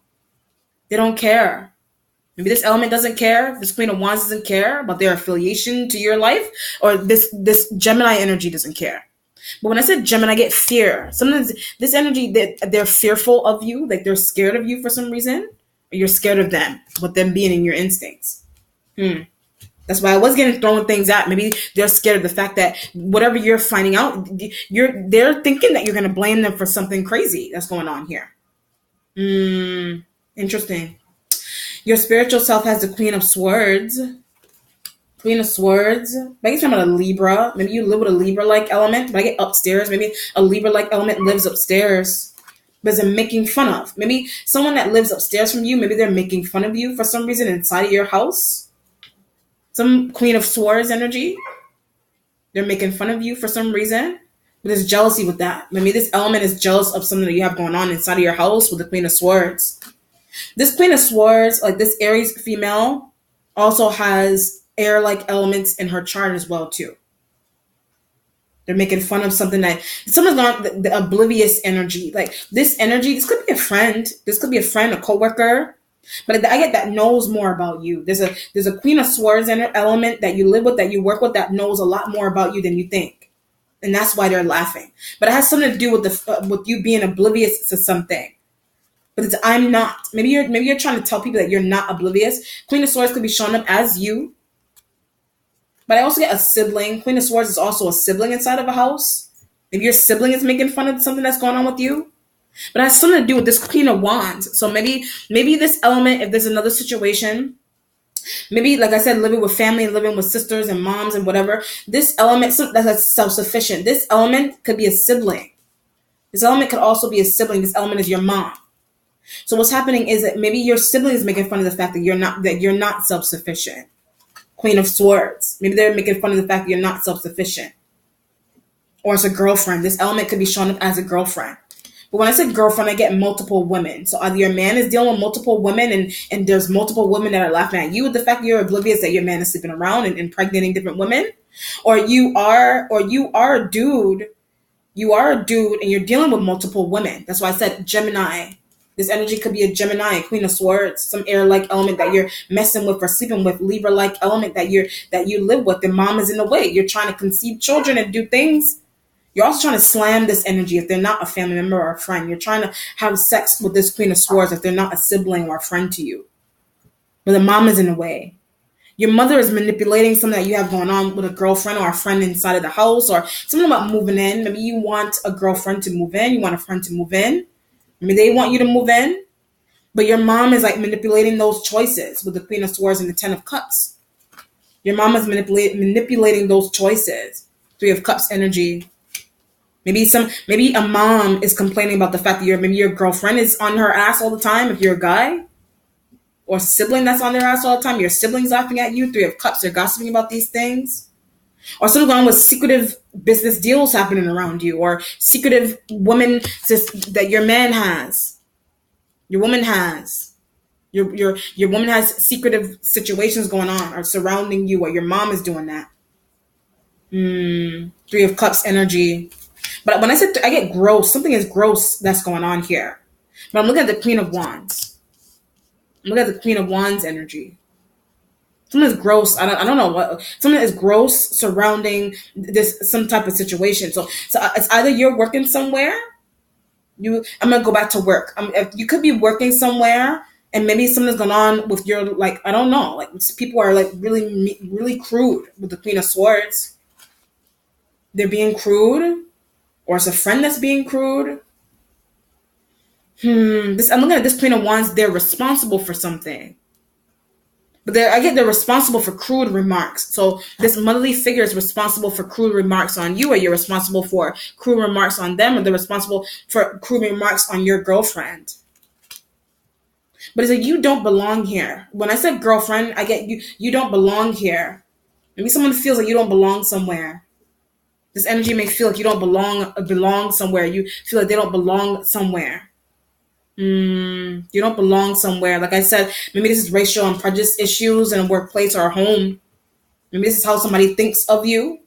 They don't care. Maybe this element doesn't care. This Queen of Wands doesn't care about their affiliation to your life, or this Gemini energy doesn't care. But when I said Gemini, I get fear. Sometimes this energy, they're fearful of you, like they're scared of you for some reason, or you're scared of them, with them being in your instincts. That's why I was getting thrown things at. Maybe they're scared of the fact that whatever you're finding out, they're thinking that you're going to blame them for something crazy that's going on here. Interesting. Your spiritual self has the Queen of Swords. Queen of Swords. Maybe you're talking about a Libra. Maybe you live with a Libra-like element. But I get upstairs. Maybe a Libra-like element lives upstairs. But they're making fun of. Maybe someone that lives upstairs from you, maybe they're making fun of you for some reason inside of your house. Some Queen of Swords energy. They're making fun of you for some reason. But there's jealousy with that. Maybe this element is jealous of something that you have going on inside of your house with the Queen of Swords. This Queen of Swords, like this Aries female, also has air-like elements in her chart as well, too. They're making fun of something that someone's not the oblivious energy. Like this energy, this could be a friend. This could be a friend, a coworker. But I get that knows more about you. There's a Queen of Swords element that you live with, that you work with, that knows a lot more about you than you think, and that's why they're laughing. But it has something to do with with you being oblivious to something. But it's I'm not. Maybe you're trying to tell people that you're not oblivious. Queen of Swords could be showing up as you. But I also get a sibling. Queen of Swords is also a sibling inside of a house. Maybe your sibling is making fun of something that's going on with you. But it has something to do with this Queen of Wands. So maybe this element, if there's another situation, maybe, like I said, living with family, living with sisters and moms and whatever, this element that's self-sufficient. This element could be a sibling. This element could also be a sibling. This element is your mom. So what's happening is that maybe your sibling is making fun of the fact that you're not self-sufficient. Queen of Swords. Maybe they're making fun of the fact that you're not self-sufficient. Or it's a girlfriend. This element could be shown up as a girlfriend. But when I say girlfriend, I get multiple women. So either your man is dealing with multiple women and there's multiple women that are laughing at you with the fact that you're oblivious that your man is sleeping around and impregnating different women. Or you are a dude. You are a dude and you're dealing with multiple women. That's why I said Gemini. This energy could be a Gemini, Queen of Swords, some air-like element that you're messing with or sleeping with, Libra-like element that you live with. The mom is in the way. You're trying to conceive children and do things. You're also trying to slam this energy if they're not a family member or a friend. You're trying to have sex with this Queen of Swords if they're not a sibling or a friend to you. But the mom is in the way. Your mother is manipulating something that you have going on with a girlfriend or a friend inside of the house, or something about moving in. Maybe you want a girlfriend to move in. You want a friend to move in. Maybe they want you to move in. But your mom is like manipulating those choices with the Queen of Swords and the Ten of Cups. Your mom is manipulating those choices. Three of Cups energy. Maybe a mom is complaining about the fact that maybe your girlfriend is on her ass all the time if you're a guy. Or a sibling that's on their ass all the time. Your sibling's laughing at you. Three of Cups. They're gossiping about these things. Or something going on with secretive business deals happening around you. Or secretive women that your man has. Your woman has. Your woman has secretive situations going on or surrounding you, or your mom is doing that. Three of Cups energy. But when I said I get gross, something is gross that's going on here. But I'm looking at the Queen of Wands. I'm looking at the Queen of Wands energy. Something is gross. I don't know what. Something is gross surrounding some type of situation. So it's either you're working somewhere. I'm gonna go back to work. You could be working somewhere, and maybe something's going on with your, like, I don't know, like people are like really, really crude with the Queen of Swords. They're being crude, or it's a friend that's being crude. I'm looking at this Queen of Wands. They're responsible for something. But they're responsible for crude remarks. So this motherly figure is responsible for crude remarks on you, or you're responsible for crude remarks on them, or they're responsible for crude remarks on your girlfriend. But it's like, you don't belong here. When I said girlfriend, I get you don't belong here. Maybe someone feels like you don't belong somewhere. This energy may feel like you don't belong somewhere. You feel like they don't belong somewhere. You don't belong somewhere. Like I said, maybe this is racial and prejudice issues in a workplace or a home. Maybe this is how somebody thinks of you.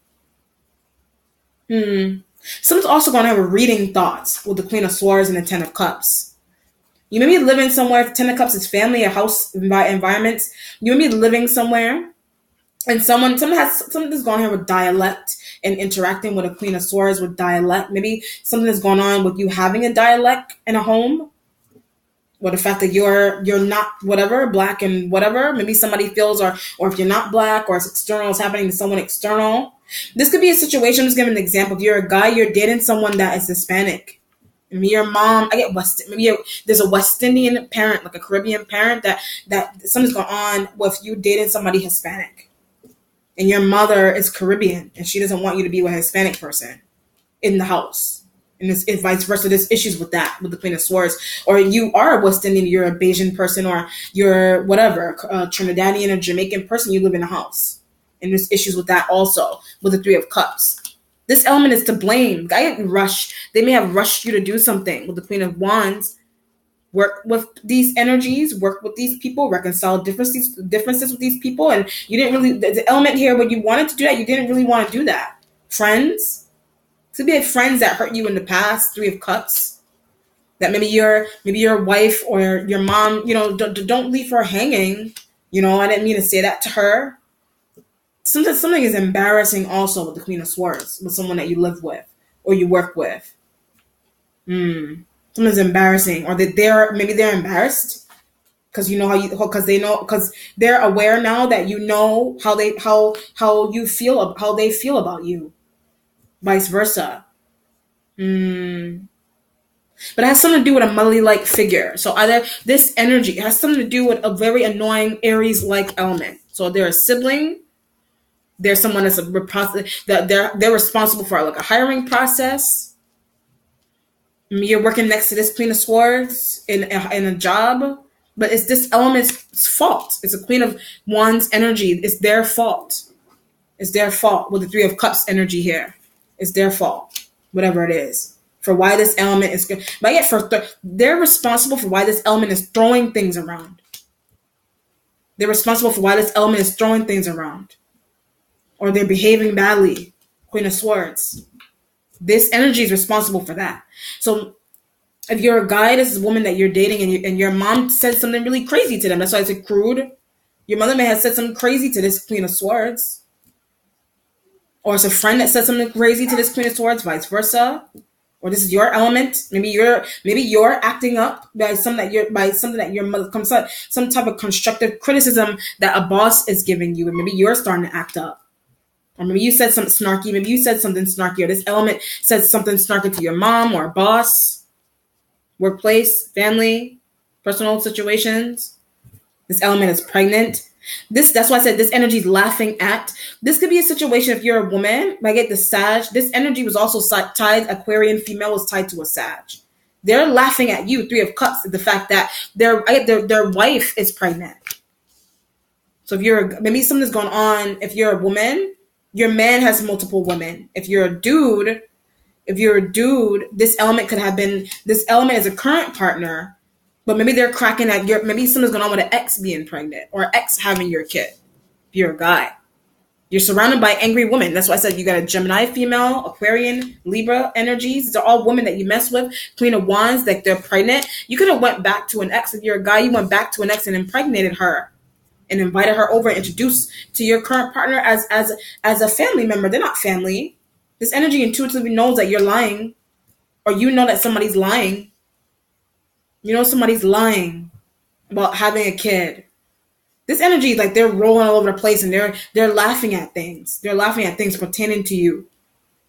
Someone's also going to have a reading thoughts with the Queen of Swords and the Ten of Cups. You may be living somewhere. Ten of Cups is family, a house environment. You may be living somewhere, and something's going on with dialect and interacting with a Queen of Swords with dialect. Maybe something is going on with you having a dialect in a home. Or the fact that you're not whatever, black and whatever. Maybe somebody feels, or if you're not black, or it's external, it's happening to someone external. This could be a situation. I'm just giving an example. If you're a guy, you're dating someone that is Hispanic. Maybe your mom, there's a West Indian parent, like a Caribbean parent, that something's going on with you dating somebody Hispanic. and your mother is Caribbean and she doesn't want you to be with a Hispanic person in the house. And it's vice versa. There's issues with that, with the Queen of Swords. Or you are a West Indian, you're a Bayesian person, or you're whatever, a Trinidadian or Jamaican person, you live in a house. And there's issues with that also, with the Three of Cups. This element is to blame. They may have rushed you to do something. With the Queen of Wands, work with these energies, work with these people, reconcile differences with these people. And you didn't really, the element here, when you wanted to do that, you didn't really want to do that. Friends, could be friends that hurt you in the past, Three of Cups. That maybe your wife or your mom, don't leave her hanging. I didn't mean to say that to her. Something is embarrassing also with the Queen of Swords, with someone that you live with or you work with. Something's embarrassing, or that they're embarrassed because they're aware now that how they feel about you. Vice versa. But it has something to do with a motherly-like figure. So either this energy has something to do with a very annoying Aries-like element. So they're a sibling. There's someone that's they're responsible for like a hiring process. You're working next to this Queen of Swords in a job, but it's this element's fault. It's a Queen of Wands energy. It's their fault. It's their fault with the Three of Cups energy here. It's their fault, whatever it is, for why this element is good. But yet, they're responsible for why this element is throwing things around. They're responsible for why this element is throwing things around, or they're behaving badly. Queen of Swords. This energy is responsible for that. So, if you're a guy, this is a woman that you're dating, and your mom said something really crazy to them. That's why I said crude. Your mother may have said something crazy to this Queen of Swords. Or it's a friend that said something crazy to this Queen of Swords, vice versa. Or this is your element. Maybe you're acting up by something that your mother comes up, some type of constructive criticism that a boss is giving you, and maybe you're starting to act up. Or maybe you said something snarky. Maybe you said something snarky, or this element said something snarky to your mom or boss, workplace, family, personal situations. This element is pregnant. That's why I said this energy is laughing at. This could be a situation if you're a woman. I get the Sag. This energy was also tied. Aquarian female was tied to a Sag. They're laughing at you. Three of Cups. The fact that their wife is pregnant. So maybe something's going on. If you're a woman, your man has multiple women. If you're a dude, this element could have been. This element is a current partner. But maybe they're cracking at maybe something's going on with an ex being pregnant or ex having your kid. If you're a guy, you're surrounded by angry women. That's why I said you got a Gemini female, Aquarian, Libra energies. These are all women that you mess with. Queen of Wands, that they're pregnant. You could have went back to an ex. If you're a guy, you went back to an ex and impregnated her and invited her over, introduced to your current partner as a family member. They're not family. This energy intuitively knows that you're lying, or you know that somebody's lying. You know somebody's lying about having a kid. This energy, like they're rolling all over the place, and they're laughing at things. They're laughing at things pertaining to you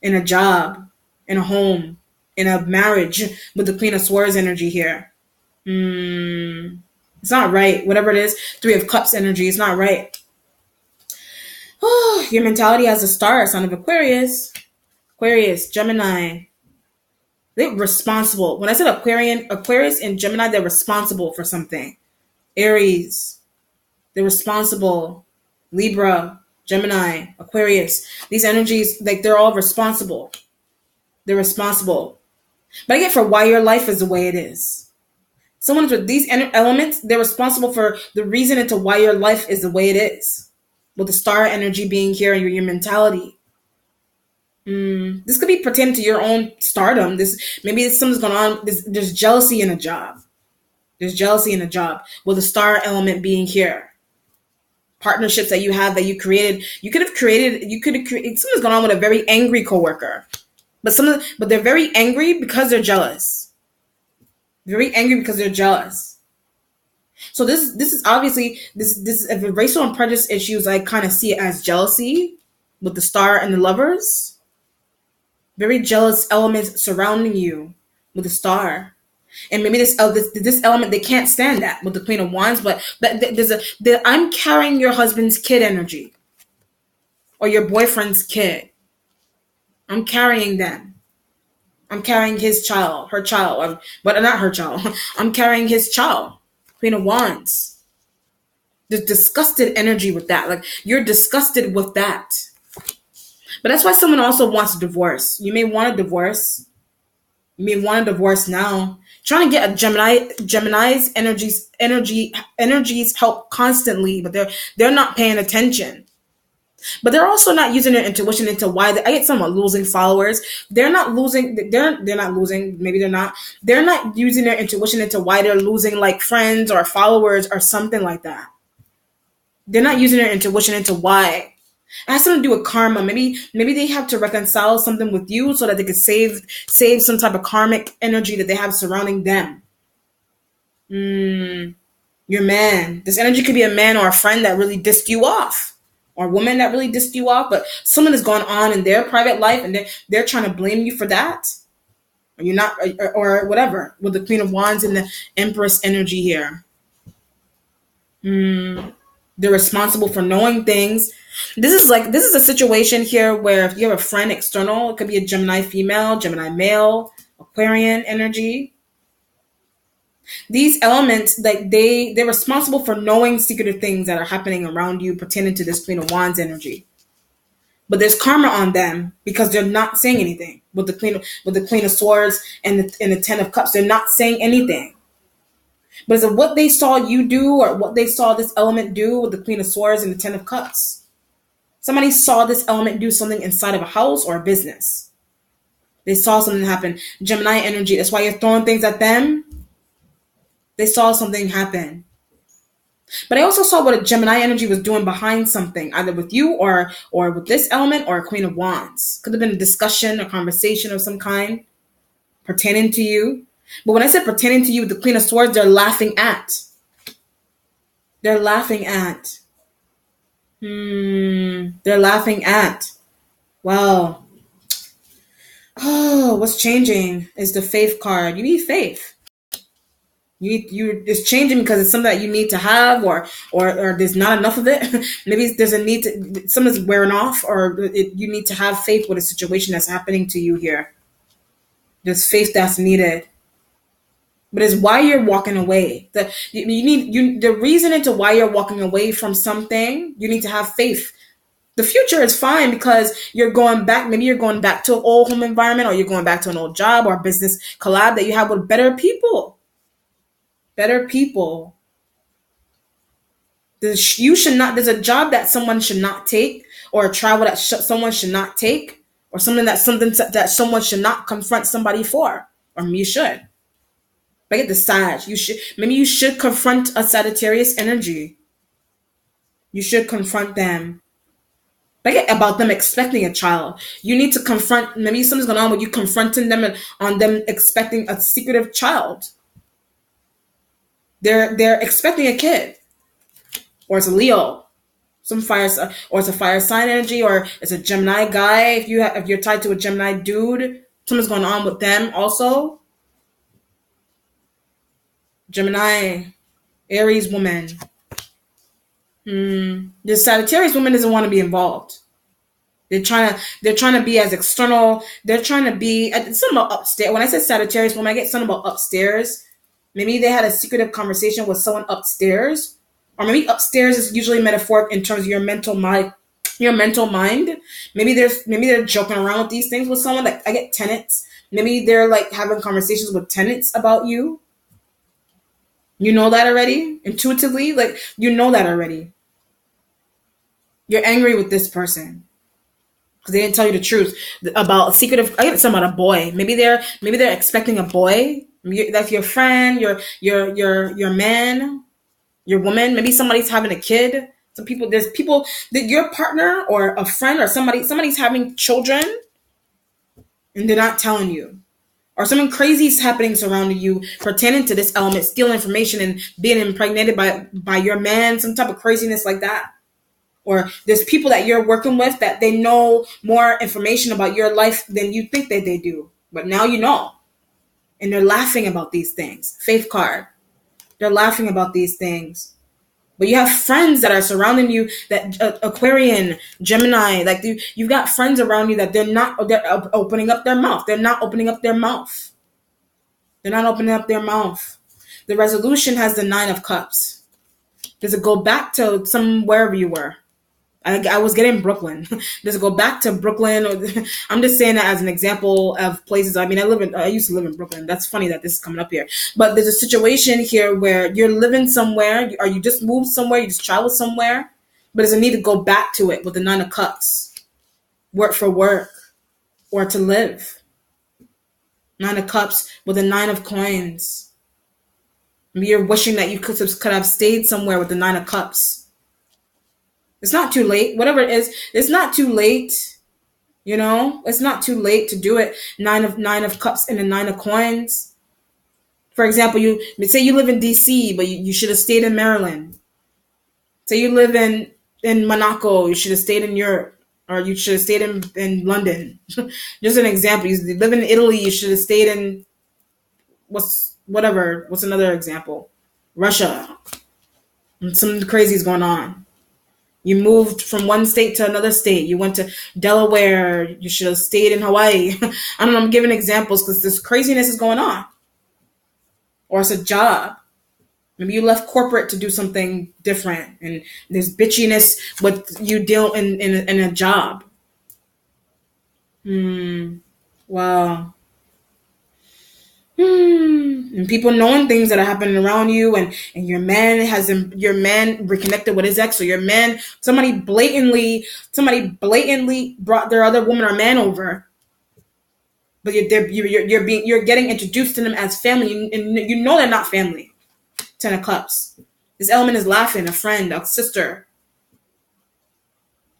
in a job, in a home, in a marriage, with the Queen of Swords energy here. It's not right. Whatever it is, Three of Cups energy, it's not right. Oh, your mentality as a star, sign of Aquarius, Gemini. They're responsible. When I said Aquarius and Gemini, they're responsible for something. Aries, they're responsible. Libra, Gemini, Aquarius. These energies, like they're all responsible. They're responsible. But I get for why your life is the way it is. Someone with these elements, they're responsible for the reason into why your life is the way it is. With the star energy being here and your mentality. This could be pertaining to your own stardom. Maybe something's going on. There's jealousy in a job. There's jealousy in a job with the star element being here. Partnerships that you have that you created. You could have created. Something's going on with a very angry coworker, but they're very angry because they're jealous. Very angry because they're jealous. So this is obviously this racial and prejudice issues. I kind of see it as jealousy with the star and the lovers. Very jealous elements surrounding you with a star. And maybe this element, they can't stand that with the Queen of Wands, but I'm carrying your husband's kid energy. or your boyfriend's kid. I'm carrying them. I'm carrying his child, her child, but not her child. I'm carrying his child. Queen of Wands. The disgusted energy with that. Like, you're disgusted with that. But that's why someone also wants a divorce. You may want a divorce. You may want a divorce now. Trying to get a Gemini's energies help constantly, but they're not paying attention. But they're also not using their intuition into why I get someone losing followers. They're not losing. They're not losing. Maybe they're not. They're not using their intuition into why they're losing, like, friends or followers or something like that. They're not using their intuition into why. It has something to do with karma. Maybe they have to reconcile something with you so that they could save some type of karmic energy that they have surrounding them. Your man. This energy could be a man or a friend that really dissed you off, or a woman that really dissed you off. But something has gone on in their private life, and they're trying to blame you for that. Or you're not, or whatever. With the Queen of Wands and the Empress energy here. They're responsible for knowing things. This is a situation here where if you have a friend external, it could be a Gemini female, Gemini male, Aquarian energy. These elements, like, they're responsible for knowing secretive things that are happening around you pertaining to this Queen of Wands energy. But there's karma on them because they're not saying anything. With the Queen of Swords and the Ten of Cups, they're not saying anything. But is it what they saw you do, or what they saw this element do with the Queen of Swords and the Ten of Cups? Somebody saw this element do something inside of a house or a business. They saw something happen. Gemini energy, that's why you're throwing things at them. They saw something happen. But I also saw what a Gemini energy was doing behind something, either with you or with this element or a Queen of Wands. Could have been a discussion, a conversation of some kind pertaining to you. But when I said pertaining to you with the Queen of Swords, they're laughing at. They're laughing at. They're laughing at. Wow. Oh, what's changing is the Faith card. You need faith. It's changing because it's something that you need to have, or there's not enough of it. Maybe there's a need to, something's wearing off, or you need to have faith with a situation that's happening to you here. There's faith that's needed. But it's why you're walking away. The reason into why you're walking away from something, you need to have faith. The future is fine because you're going back. Maybe you're going back to an old home environment, or you're going back to an old job or business collab that you have with better people. Better people. There's a job that someone should not take, or a travel that someone should not take, or something that someone should not confront somebody for, or you should. Look at the Sag. You should confront a Sagittarius energy. You should confront them. Forget about them expecting a child. You need to confront. Maybe something's going on with you confronting them and on them expecting a secretive child. They're expecting a kid, or it's a Leo, or it's a fire sign energy, or it's a Gemini guy. If you're tied to a Gemini dude, something's going on with them also. Gemini, Aries woman. The Sagittarius woman doesn't want to be involved. They're trying to be as external. They're trying to be something about upstairs. When I say Sagittarius woman, I get something about upstairs. Maybe they had a secretive conversation with someone upstairs, or maybe upstairs is usually metaphoric in terms of your mental mind. Maybe they're joking around with these things with someone. Like, I get tenants. Maybe they're like having conversations with tenants about you. You know that already, intuitively. Like, you know that already. You're angry with this person because they didn't tell you the truth about a secretive. I get something about a boy. Maybe they're expecting a boy. That's your friend, your man, your woman. Maybe somebody's having a kid. There's people that your partner or a friend or somebody's having children, and they're not telling you. Or something crazy is happening surrounding you pertaining to this element, stealing information and being impregnated by your man, some type of craziness like that. Or there's people that you're working with that they know more information about your life than you think that they do. But now you know. And they're laughing about these things. Faith card. They're laughing about these things. But you have friends that are surrounding you, that Aquarian, Gemini, like you've got friends around you that they're opening up their mouth. They're not opening up their mouth. They're not opening up their mouth. The resolution has the 9 of Cups. Does it go back to wherever you were? I was getting Brooklyn. Does it go back to Brooklyn? Or, I'm just saying that as an example of places. I mean, I used to live in Brooklyn. That's funny that this is coming up here. But there's a situation here where you're living somewhere, or you just moved somewhere, you just traveled somewhere, but there's a need to go back to it with the 9 of Cups. Work for work or to live. 9 of Cups with the 9 of Coins. Maybe you're wishing that you could have stayed somewhere with the 9 of Cups. It's not too late. Whatever it is, it's not too late. You know, it's not too late to do it. 9 of Cups and the 9 of Coins. For example, you say you live in DC, but you should have stayed in Maryland. Say you live in Monaco, you should have stayed in Europe, or you should have stayed in London. Just an example. You live in Italy, you should have stayed in what's another example? Russia. Something crazy is going on. You moved from one state to another state. You went to Delaware. You should have stayed in Hawaii. I don't know. I'm giving examples because this craziness is going on. Or it's a job. Maybe you left corporate to do something different, and there's bitchiness with you deal in a job. Wow. And people knowing things that are happening around you, and your man reconnected with his ex, or somebody blatantly brought their other woman or man over, but you're getting introduced to them as family, and you know they're not family. 10 of Cups. This element is laughing, a friend, a sister,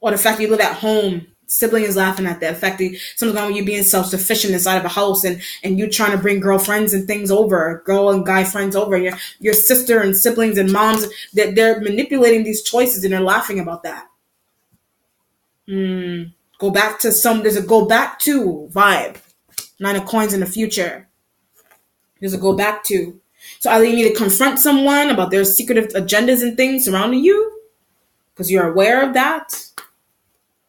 or the fact that you live at home. Sibling is laughing at that. The fact that something's going with you being self-sufficient inside of a house, and you trying to bring girlfriends and things over, girl and guy friends over. Your sister and siblings and moms, they're manipulating these choices, and they're laughing about that. Go back to there's a go back to vibe. 9 of Coins in the future. There's a go back to. So either you need to confront someone about their secretive agendas and things surrounding you, because you're aware of that.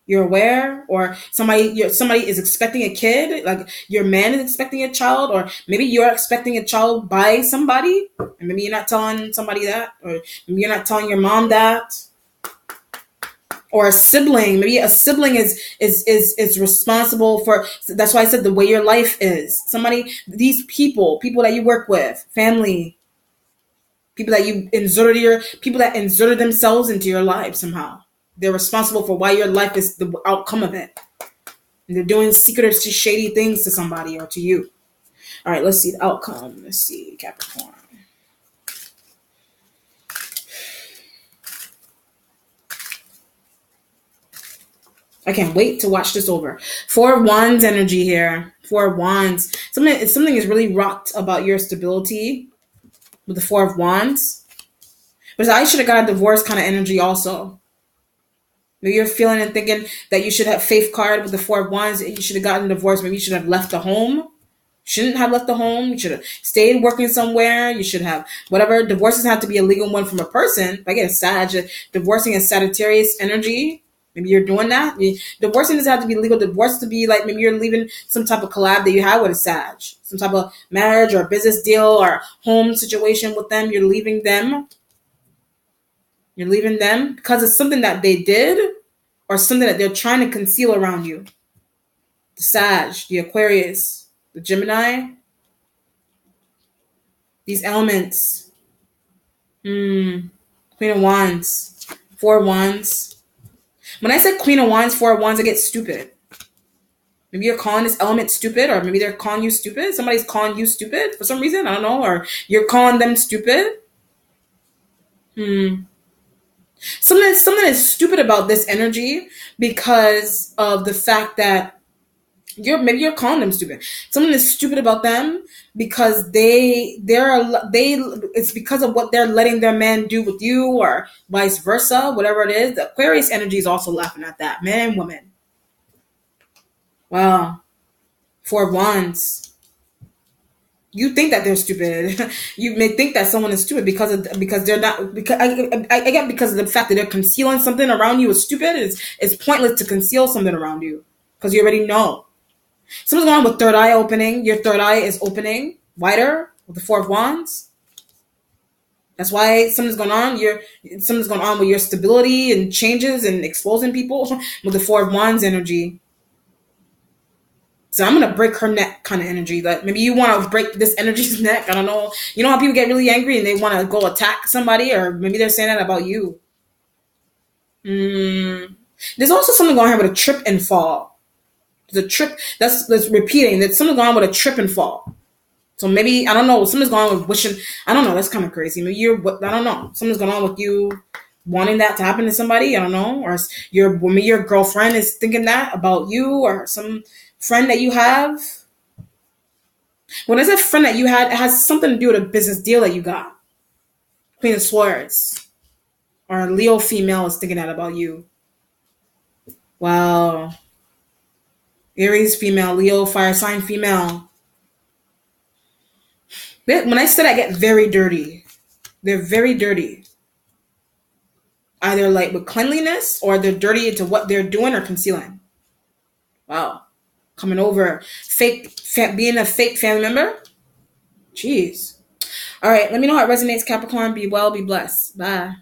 You're aware, or somebody is expecting a kid, like your man is expecting a child, or maybe you're expecting a child by somebody, and maybe you're not telling somebody that, or maybe you're not telling your mom that, or a sibling. Maybe a sibling is responsible for. That's why I said the way your life is. These people that you work with, family, people that inserted themselves into your life somehow. They're responsible for why your life is the outcome of it. And they're doing secretive, shady things to somebody or to you. All right, let's see the outcome. Let's see, Capricorn. I can't wait to watch this over. 4 of Wands energy here. 4 of Wands. Something is really rocked about your stability with the 4 of Wands. But I should have got a divorce kind of energy also. Maybe you're feeling and thinking that you should have faith card with the 4 of Wands. You should have gotten divorced. Maybe you should have left the home. Shouldn't have left the home. You should have stayed working somewhere. You should have whatever. Divorce doesn't have to be a legal one from a person. If I get a Sag, divorcing is Sagittarius energy. Maybe you're doing that. Divorcing doesn't have to be legal. Divorce to be like maybe you're leaving some type of collab that you have with a Sag. Some type of marriage or business deal or home situation with them. You're leaving them. You're leaving them because it's something that they did or something that they're trying to conceal around you. The Sag, the Aquarius, the Gemini, these elements. Queen of Wands, 4 of Wands. When I said Queen of Wands, 4 of Wands, I get stupid. Maybe you're calling this element stupid, or maybe they're calling you stupid. Somebody's calling you stupid for some reason. I don't know. Or you're calling them stupid. Something is stupid about this energy because of the fact that maybe you're calling them stupid. Something is stupid about them because it's because of what they're letting their man do with you, or vice versa, whatever it is. The Aquarius energy is also laughing at that, man and woman. Wow. 4 of Wands. You think that they're stupid. You may think that someone is stupid because they're not. Because I get because of the fact that they're concealing something around you is stupid. It's pointless to conceal something around you because you already know. Something's going on with third eye opening. Your third eye is opening wider with the Four of Wands. That's why something's going on. Something's going on with your stability and changes and exposing people with the Four of Wands energy. So I'm gonna break her neck kind of energy. Like maybe you want to break this energy's neck. I don't know. You know how people get really angry and they want to go attack somebody, or maybe they're saying that about you. There's also something going on here with a trip and fall. There's a trip that's repeating. There's something going on with a trip and fall. So maybe I don't know. Something's going on with wishing. I don't know. That's kind of crazy. Maybe I don't know. Something's going on with you wanting that to happen to somebody. I don't know. Or maybe your girlfriend is thinking that about you, or some friend that you have. When I say friend that you had, it has something to do with a business deal that you got. Queen of Swords. Or a Leo female is thinking that about you. Wow. Aries female, Leo fire sign female. When I said I get very dirty, they're very dirty. Either like with cleanliness, or they're dirty into what they're doing or concealing. Wow. Coming over. Being a fake family member. Jeez. All right. Let me know how it resonates, Capricorn. Be well, be blessed. Bye.